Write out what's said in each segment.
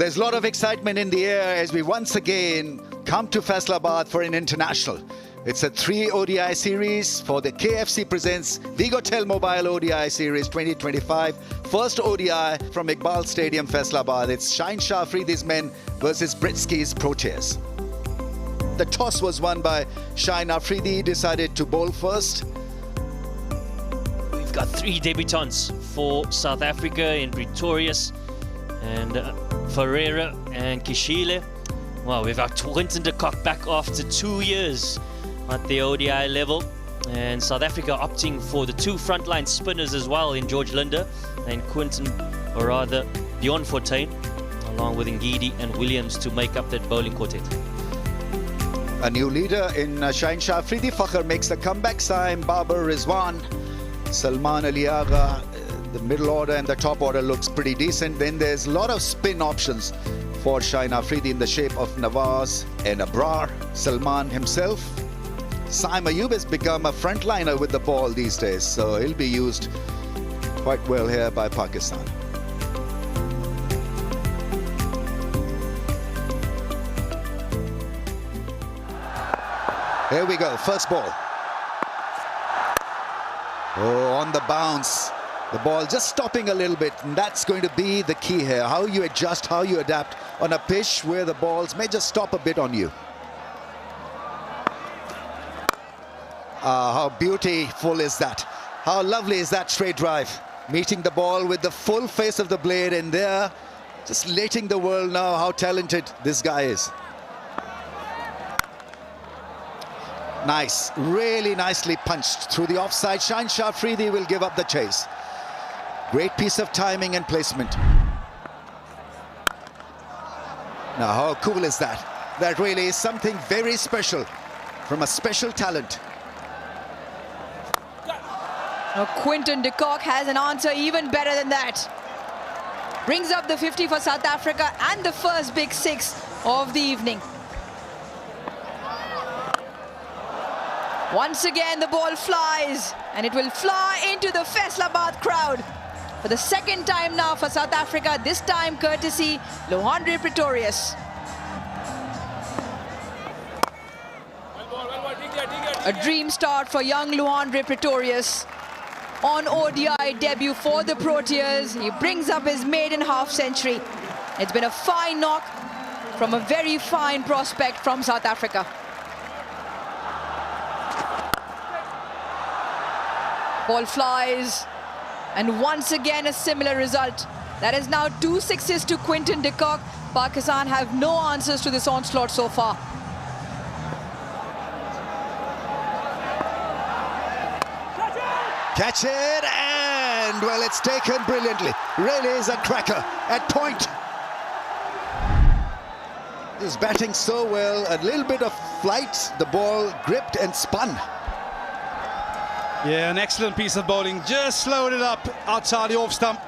there's a lot of excitement in the air as we once again come to Faisalabad for an international. It's a 3 ODI series for the KFC presents Vigotel Mobile ODI Series 2025. First ODI from Iqbal Stadium, Faisalabad. It's Shaheen Shah Afridi's men versus Britsky's Proteas. The toss was won by Shaheen Afridi. He decided to bowl first. We've got 3 debutants for South Africa in Pretorius and Ferreira and Kishile. Well, we've got Quinton de Kock back after 2 years at the ODI level, and South Africa opting for the 2 frontline spinners as well in George Linder and Quinton, or rather Dion Fortuin, along with Ngidi and Williams to make up that bowling quartet. A new leader in Shaheen Shah Afridi. Fakhr makes the comeback. Saim Babar Rizwan, Salman Ali Agha. The middle order and the top order looks pretty decent. Then there's a lot of spin options for Shaheen Afridi in the shape of Nawaz and Abrar. Salman himself. Saim Ayub has become a frontliner with the ball these days, so he'll be used quite well here by Pakistan. Here we go, first ball. Oh, on the bounce. The ball just stopping a little bit, and that's going to be the key here. How you adjust, how you adapt on a pitch where the balls may just stop a bit on you. How beautiful is that? How lovely is that straight drive? Meeting the ball with the full face of the blade, and there, just letting the world know how talented this guy is. Nice, really nicely punched through the offside. Shaheen Shah Afridi will give up the chase. Great piece of timing and placement. Now, how cool is that? That really is something very special from a special talent. Now, Quinton de Kock has an answer even better than that. Brings up the 50 for South Africa and the first big 6 of the evening. Once again, the ball flies, and it will fly into the Faisalabad crowd for the second time now for South Africa, this time courtesy Luandre Pretorius. A dream start for young Luandre Pretorius. On ODI debut for the Proteas, he brings up his maiden half century. It's been a fine knock from a very fine prospect from South Africa. Ball flies, and once again a similar result. That is now 2 sixes to Quinton de Kock. Pakistan have no answers to this onslaught so far. Catch it, and well, it's taken brilliantly. Really is a cracker at point. He's batting so well, a little bit of flight, the ball gripped and spun. Yeah, an excellent piece of bowling, just slowed it up outside the off stump.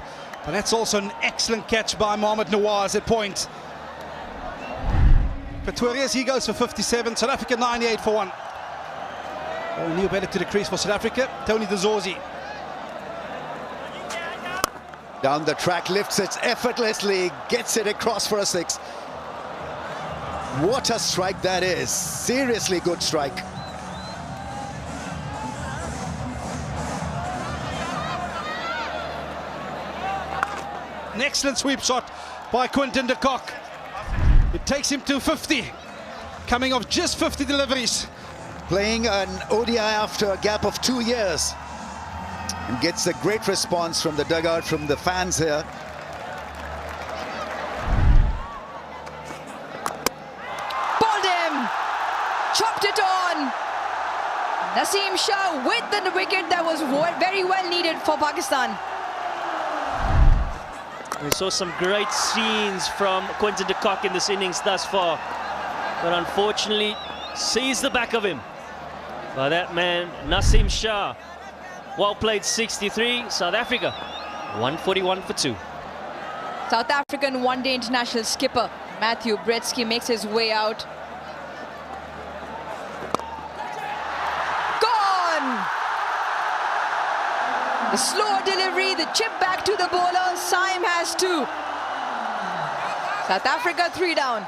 But that's also an excellent catch by Mohamed Nawaz at point. Pretorius, he goes for 57, South Africa 98 for 1. Oh, new better to the crease for South Africa, Tony de Zorzi. Down the track, lifts it effortlessly, gets it across for a 6. What a strike that is, seriously good strike. An excellent sweep shot by Quinton de Kock. It takes him to 50, coming off just 50 deliveries. Playing an ODI after a gap of 2 years, and gets a great response from the dugout, from the fans here. Bowled him, chopped it on. Naseem Shah with the wicket that was very well needed for Pakistan. We saw some great scenes from Quinton de Kock in this innings thus far, but unfortunately sees the back of him by that man Naseem Shah. Well played, 63. South Africa 141 for 2. South African one-day international skipper Matthew Bretsky makes his way out. Gone! The slow delivery, the chip back to the bowler. Saim has 2. South Africa 3 down.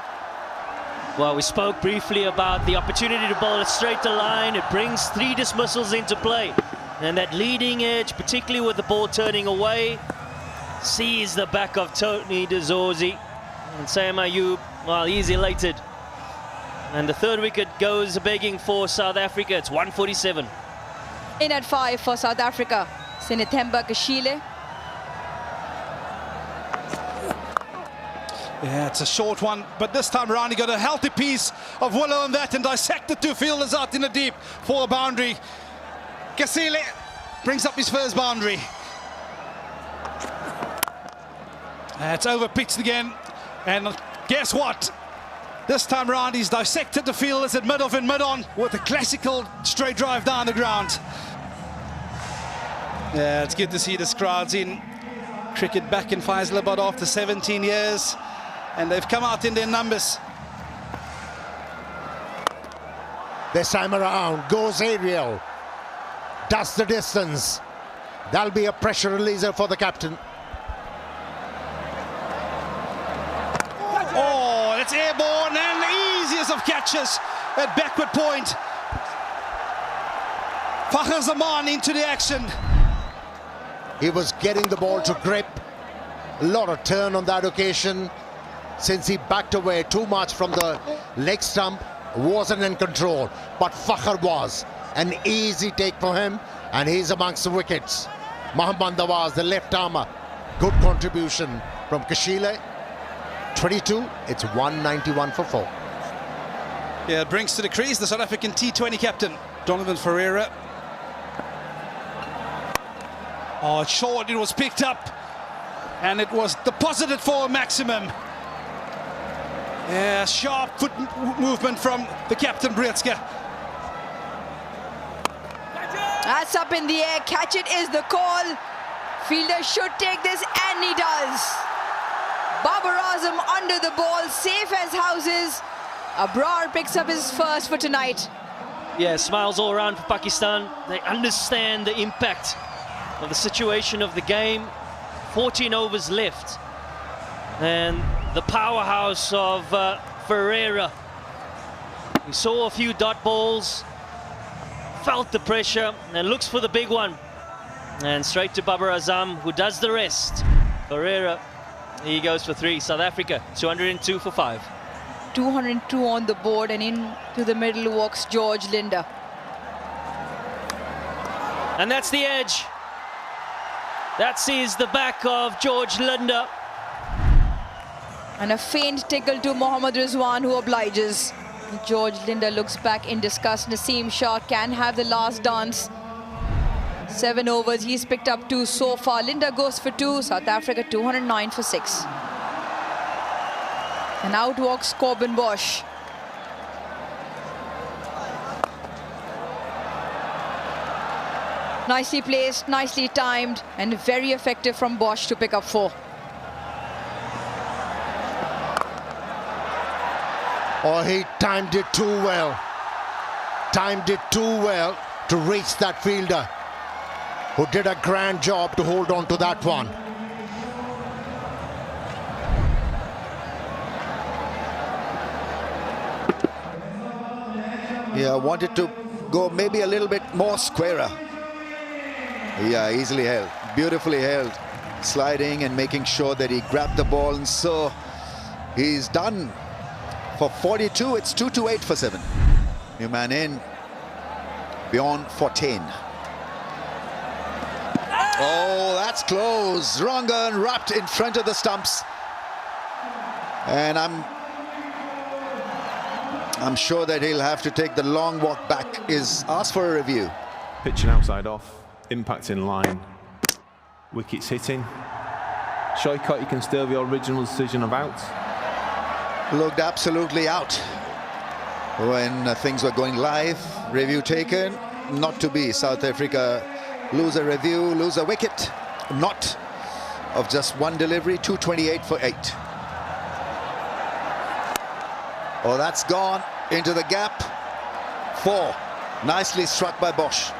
Well, we spoke briefly about the opportunity to bowl it straight to line. It brings 3 dismissals into play. And that leading edge, particularly with the ball turning away, sees the back of Tony de Zorzi. And Sam Ayub, well, he's elated. And the 3rd wicket goes begging for South Africa. It's 147. In at 5 for South Africa, Sinethemba Kashile. Yeah, it's a short one, but this time around he got a healthy piece of willow on that and dissected 2 fielders out in the deep for a boundary. Kasile brings up his first boundary. It's over pitched again, and guess what? This time around he's dissected the fielders at mid-off and mid-on with a classical straight drive down the ground. Yeah, it's good to see this crowd's in. Cricket back in Faisalabad after 17 years. And they've come out in their numbers. This time around, goes Ariel. Does the distance. That'll be a pressure releaser for the captain. Oh, it's airborne and the easiest of catches at backward point. Fakhar Zaman into the action. He was getting the ball to grip. A lot of turn on that occasion. Since he backed away too much from the leg stump, wasn't in control. But Fakhar was. An easy take for him, and he's amongst the wickets. Mohammad Nawaz, the left armer. Good contribution from Kashile. 22, it's 191 for 4. Yeah, it brings to the crease the South African T20 captain, Donovan Ferreira. Oh, it's short, it was picked up, and it was deposited for a maximum. Yeah, sharp foot movement from the captain, Brietzke. That's up in the air. Catch it is the call. Fielder should take this, and he does. Babar Azam under the ball, safe as houses. Abrar picks up his first for tonight. Yeah, smiles all around for Pakistan. They understand the impact of the situation of the game. 14 overs left. And the powerhouse of Ferreira. We saw a few dot balls, felt the pressure, and looks for the big one. And straight to Babar Azam, who does the rest. Ferreira, he goes for 3. South Africa, 202 for 5. 202 on the board, and into the middle walks George Linder. And that's the edge. That sees the back of George Linder. And a faint tickle to Mohammad Rizwan, who obliges. George Linder looks back in disgust. Naseem Shah can have the last dance. 7 overs, he's picked up 2 so far. Linder goes for 2. South Africa 209 for 6. And out walks Corbin Bosch. Nicely placed, nicely timed, and very effective from Bosch to pick up 4. Oh, he timed it too well. Timed it too well to reach that fielder, who did a grand job to hold on to that one. Yeah, wanted to go maybe a little bit more squarer. Yeah, easily held, beautifully held, sliding and making sure that he grabbed the ball, and so he's done. For 42, it's 228 for 7. New man in, beyond 14. Oh, that's close. Rangan wrapped in front of the stumps. And I'm sure that he'll have to take the long walk back. Is asked for a review. Pitching outside off, impact in line, wickets hitting. Shoykot, you can still have your original decision of out. Looked absolutely out when things were going live. Review taken, not to be. South Africa lose a review, lose a wicket. Not of just one delivery, 228 for 8. Oh, that's gone into the gap. 4. Nicely struck by Bosch.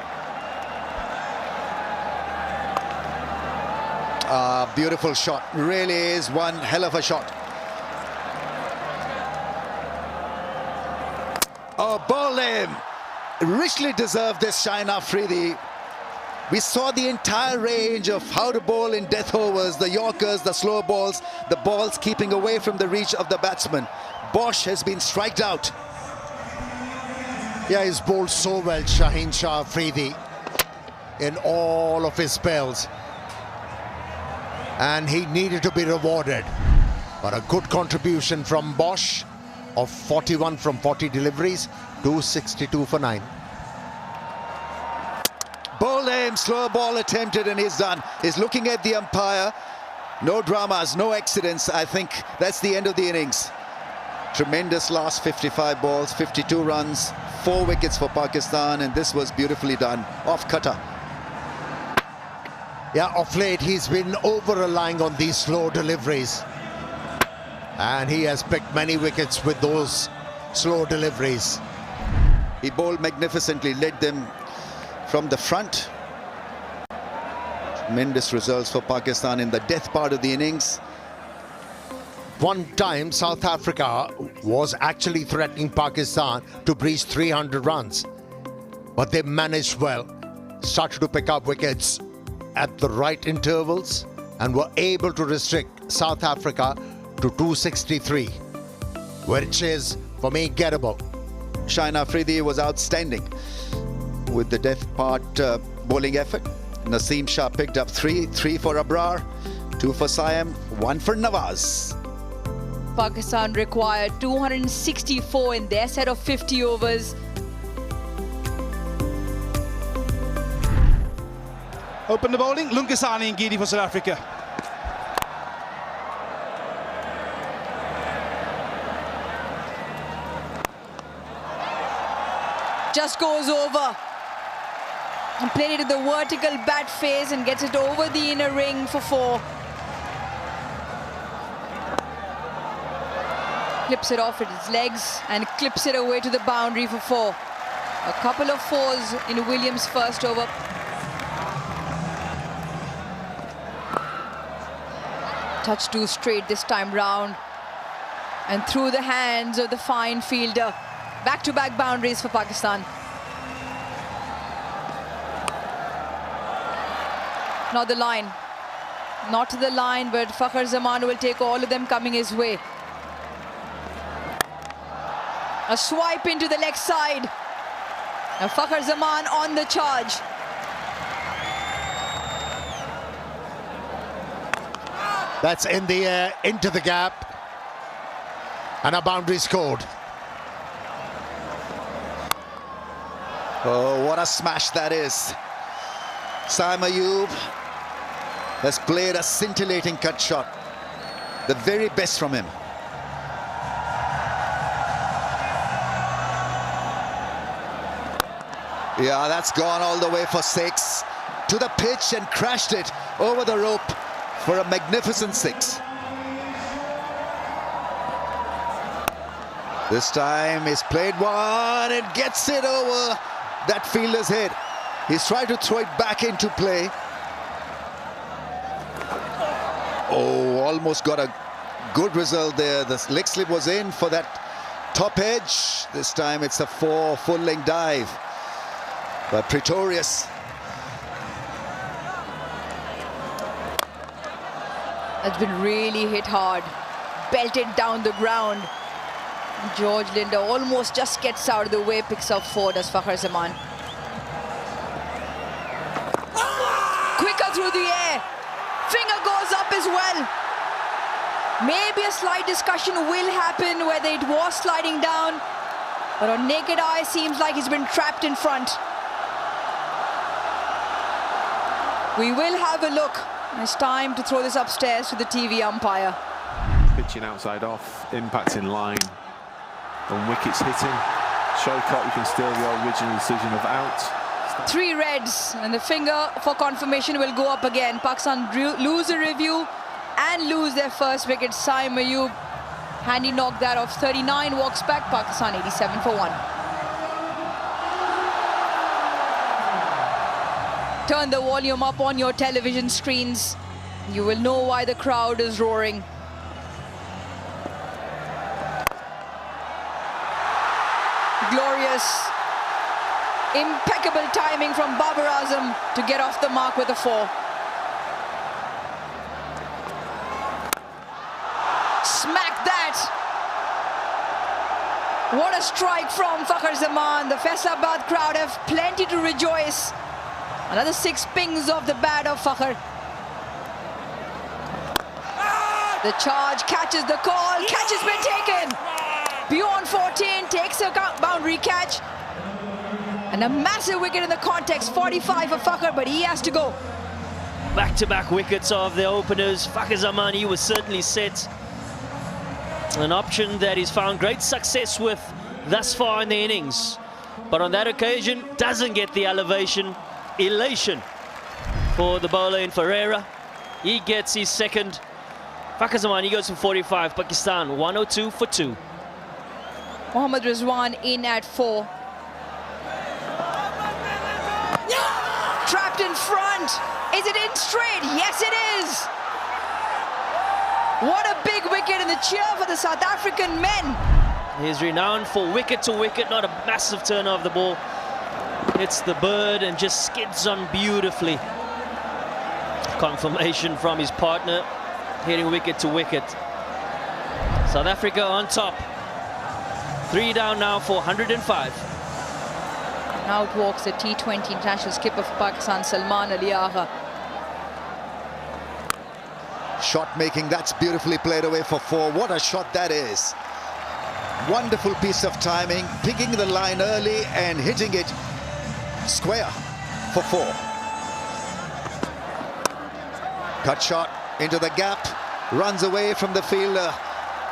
Beautiful shot. Really is one hell of a shot. Oh, Bowling richly deserved this, Shaheen Afridi. We saw the entire range of how to bowl in death overs, the Yorkers, the slow balls, the balls keeping away from the reach of the batsman. Bosch has been striked out. Yeah, he's bowled so well, Shaheen Shah Afridi, in all of his spells. And he needed to be rewarded. But a good contribution from Bosch of 41 from 40 deliveries, 262 for 9. Bowling, slow ball attempted and he's done. He's looking at the umpire. No dramas, no accidents. I think that's the end of the innings. Tremendous last 55 balls, 52 runs, 4 wickets for Pakistan, and this was beautifully done off cutter. Yeah, of late he's been over-relying on these slow deliveries. And he has picked many wickets with those slow deliveries. He bowled magnificently, led them from the front. Tremendous results for Pakistan in the death part of the innings. One time South Africa was actually threatening Pakistan to breach 300 runs. But they managed well, started to pick up wickets at the right intervals and were able to restrict South Africa to 263, which is, for me, gettable. Shaheen Afridi was outstanding with the death part bowling effort. Naseem Shah picked up 3 for Abrar, 2 for Siam, 1 for Nawaz. Pakistan required 264 in their set of 50 overs. Open the bowling, Lunkasani and Gidi for South Africa. Just goes over. And played it in the vertical bat face and gets it over the inner ring for 4. Clips it off with his legs and clips it away to the boundary for 4. A couple of 4s in Williams' first over. Touch 2 straight this time round. And through the hands of the fine fielder. Back-to-back boundaries for Pakistan. Not the line. Not to the line, but Fakhar Zaman will take all of them coming his way. A swipe into the leg side. And Fakhar Zaman on the charge. That's in the air, into the gap. And a boundary scored. Oh, what a smash that is. Saim Ayub has played a scintillating cut shot. The very best from him. Yeah, that's gone all the way for 6. To the pitch and crashed it over the rope for a magnificent 6. This time he's played one and gets it over that fielder's head. He's tried to throw it back into play. Oh, almost got a good result there. The leg slip was in for that top edge. This time it's a 4 full-length dive. But Pretorius. That's been really hit hard. Belted down the ground. George Linder almost just gets out of the way, picks up 4, does Fakhar Zaman. Quicker through the air. Finger goes up as well. Maybe a slight discussion will happen whether it was sliding down, but on naked eye seems like he's been trapped in front. We will have a look. It's time to throw this upstairs to the TV umpire. Pitching outside off, impact in line. And wickets hitting. Showcott, you can steal the original decision of out. 3 reds, and the finger for confirmation will go up again. Pakistan lose a review and lose their first wicket. Saim Ayub, handy knock that off. 39 walks back. Pakistan 87 for 1. Turn the volume up on your television screens. You will know why the crowd is roaring. glorious, impeccable timing from Babar Azam to get off the mark with a 4. Smack that! What a strike from Fakhar Zaman. The Faisalabad crowd have plenty to rejoice. Another 6 pings off the bat of Fakhar. The charge catches the call. Catch has been taken. Beyond 14, takes a boundary catch. And a massive wicket in the context. 45 for Fakhar, but he has to go. Back-to-back wickets of the openers. Fakhar Zaman, he was certainly set. An option that he's found great success with thus far in the innings. But on that occasion, doesn't get the elevation. Elation for the bowler in Ferreira. He gets his second. Fakhar Zaman, he goes for 45. Pakistan 102 for 2. Mohammad Rizwan in at 4. Trapped in front. Is it in straight? Yes, it is. What a big wicket, and the cheer for the South African men. He's renowned for wicket to wicket, not a massive turn of the ball. Hits the bird and just skids on beautifully. Confirmation from his partner, hitting wicket to wicket. South Africa on top. 3 down now for 105. Out walks the T20 international skipper for Pakistan, Salman Ali Agha. Shot making, that's beautifully played away for 4. What a shot that is. Wonderful piece of timing, picking the line early and hitting it square for 4. Cut shot into the gap, runs away from the fielder.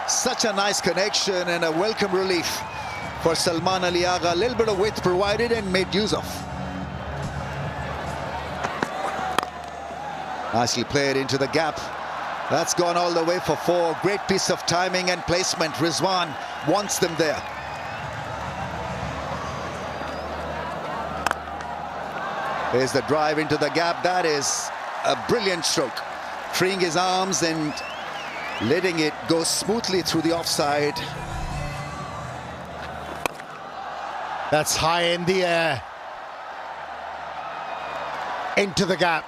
Such a nice connection and a welcome relief for Salman Ali Agha. A little bit of width provided and made use of. Nicely played into the gap. That's gone all the way for 4. Great piece of timing and placement. Rizwan wants them there. There's the drive into the gap. That is a brilliant stroke. Freeing his arms and letting it go smoothly through the offside. That's high in the air. Into the gap.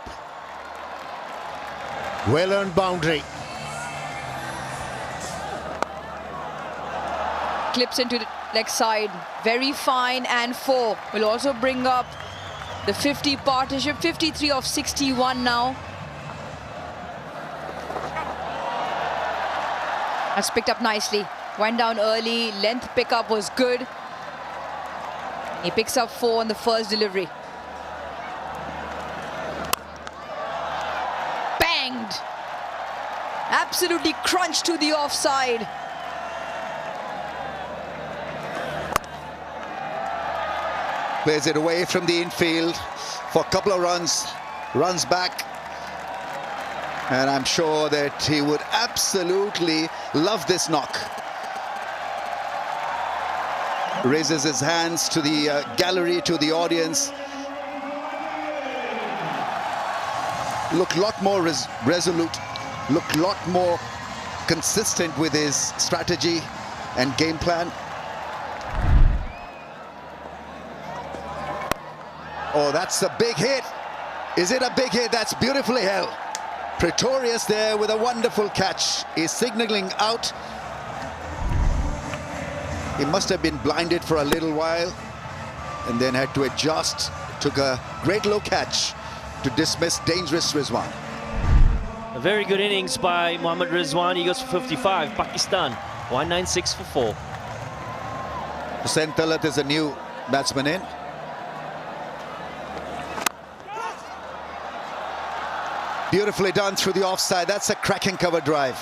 Well-earned boundary. Clips into the leg side. Very fine, and 4. Will also bring up the 50 partnership. 53 of 61 now. That's picked up nicely. Went down early. Length pickup was good. He picks up 4 on the first delivery. Banged. Absolutely crunched to the offside. Plays it away from the infield for a couple of runs. Runs back. And I'm sure that he would absolutely love this knock. Raises his hands to the gallery, to the audience. Look a lot more resolute, look a lot more consistent with his strategy and game plan. Oh, that's a big hit. Is it a big hit? That's beautifully held. Pretorius there with a wonderful catch. He's signaling out. He must have been blinded for a little while and then had to adjust. Took a great low catch to dismiss dangerous Rizwan. A very good innings by Mohammad Rizwan. He goes for 55. Pakistan 196 for 4. Hussain Talat is a new batsman in. Beautifully done through the offside. That's a cracking cover drive.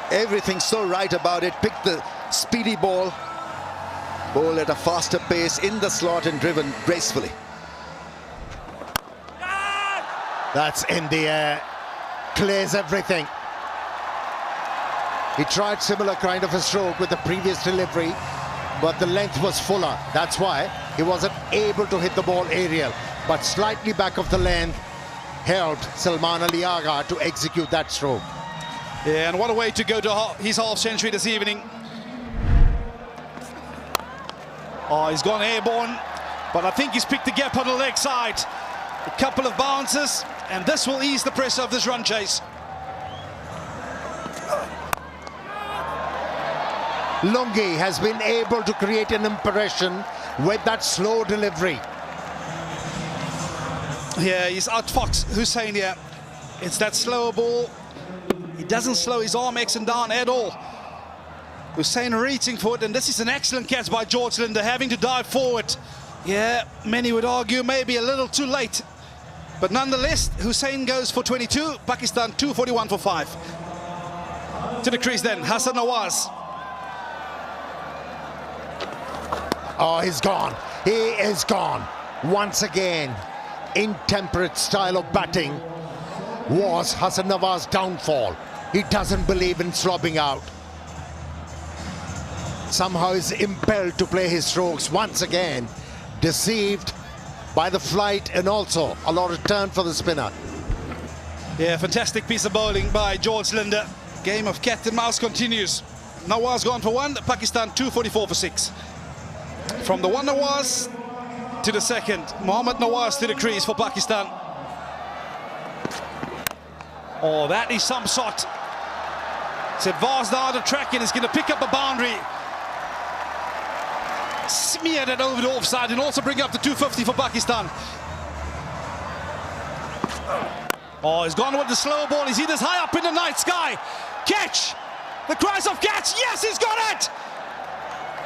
Everything so right about it. Picked the speedy ball. Ball at a faster pace in the slot and driven gracefully. That's in the air. Clears everything. He tried similar kind of a stroke with the previous delivery, but the length was fuller. That's why he wasn't able to hit the ball aerial. But slightly back of the length helped Salman Ali Agha to execute that stroke. Yeah, and what a way to go to his half century this evening. Oh, he's gone airborne, but I think he's picked the gap on the leg side. A couple of bounces, and this will ease the pressure of this run chase. Lungi has been able to create an impression with that slow delivery. Yeah, he's outfoxed Hussein here. It's that slower ball. He doesn't slow his arm X and down at all. Hussein reaching for it, and this is an excellent catch by George Linder, having to dive forward. Yeah, many would argue maybe a little too late. But nonetheless, Hussein goes for 22, Pakistan 241 for 5. To the crease then, Hassan Nawaz. Oh, he's gone. He is gone. Once again, intemperate style of batting was Hassan Nawaz's downfall. He doesn't believe in slobbing out. Somehow is impelled to play his strokes once again, deceived by the flight and also a lot of turn for the spinner. Yeah, fantastic piece of bowling by George Linder. Game of cat and mouse continues. Nawaz gone for 1, Pakistan 244 for 6. From the one Nawaz to the second, Mohammad Nawaz to the crease for Pakistan. Oh, that is some shot. It's advanced down the track and is going to pick up a boundary. Smeared it over the offside and also bring up the 250 for Pakistan. Oh, he's gone with the slow ball. He's this high up in the night sky. Catch! The cries of catch! Yes, he's got it!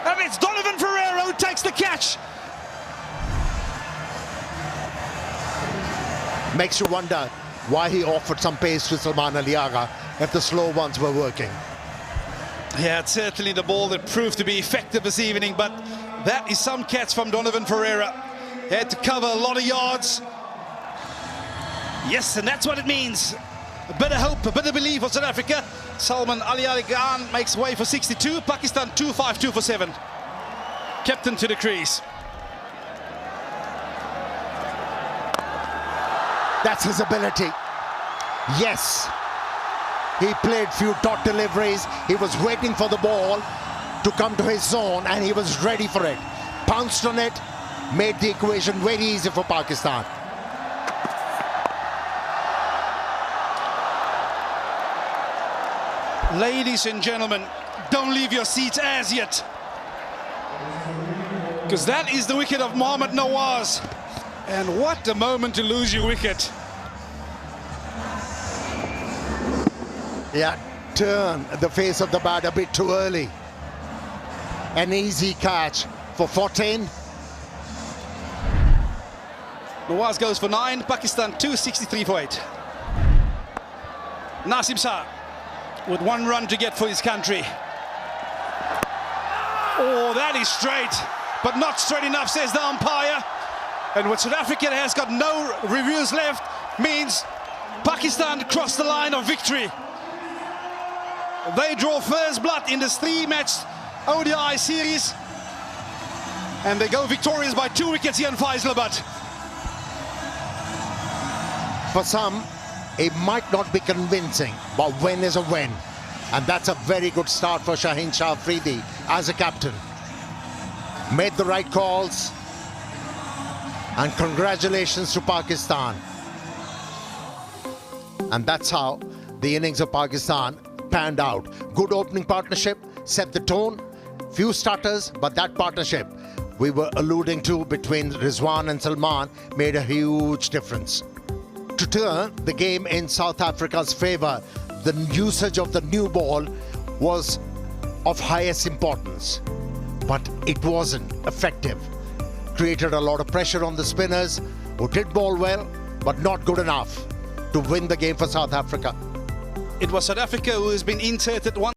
And it's Donovan Ferreira who takes the catch. Makes you wonder why he offered some pace to Salman Ali Agha if the slow ones were working. Yeah, it's certainly the ball that proved to be effective this evening, but that is some catch from Donovan Ferreira. He had to cover a lot of yards. Yes, and that's what it means. A bit of hope, a bit of belief for South Africa. Salman Ali Agha makes way for 62. Pakistan 252 for 7. Captain to the crease. That's his ability. Yes. He played few dot deliveries. He was waiting for the ball to come to his zone and he was ready for it. Pounced on it, made the equation very easy for Pakistan. Ladies and gentlemen, don't leave your seats as yet, because that is the wicket of Mohammad Nawaz. And what a moment to lose your wicket. Yeah, turn the face of the bat a bit too early. An easy catch for 14. Nawaz goes for 9, Pakistan 263 for 8. Nasim Shah with 1 run to get for his country. Oh, that is straight, but not straight enough, says the umpire. And what South Africa has got no reviews left means Pakistan crossed the line of victory. They draw first blood in this 3-match ODI series, and they go victorious by 2 wickets here in Faisalabad. For some, it might not be convincing, but win is a win. And that's a very good start for Shaheen Shah Afridi as a captain. Made the right calls. And congratulations to Pakistan. And that's how the innings of Pakistan panned out. Good opening partnership, set the tone. Few starters, but that partnership we were alluding to between Rizwan and Salman made a huge difference. To turn the game in South Africa's favour, the usage of the new ball was of highest importance, but it wasn't effective. Created a lot of pressure on the spinners, who did bowl well, but not good enough to win the game for South Africa. It was South Africa who has been inserted one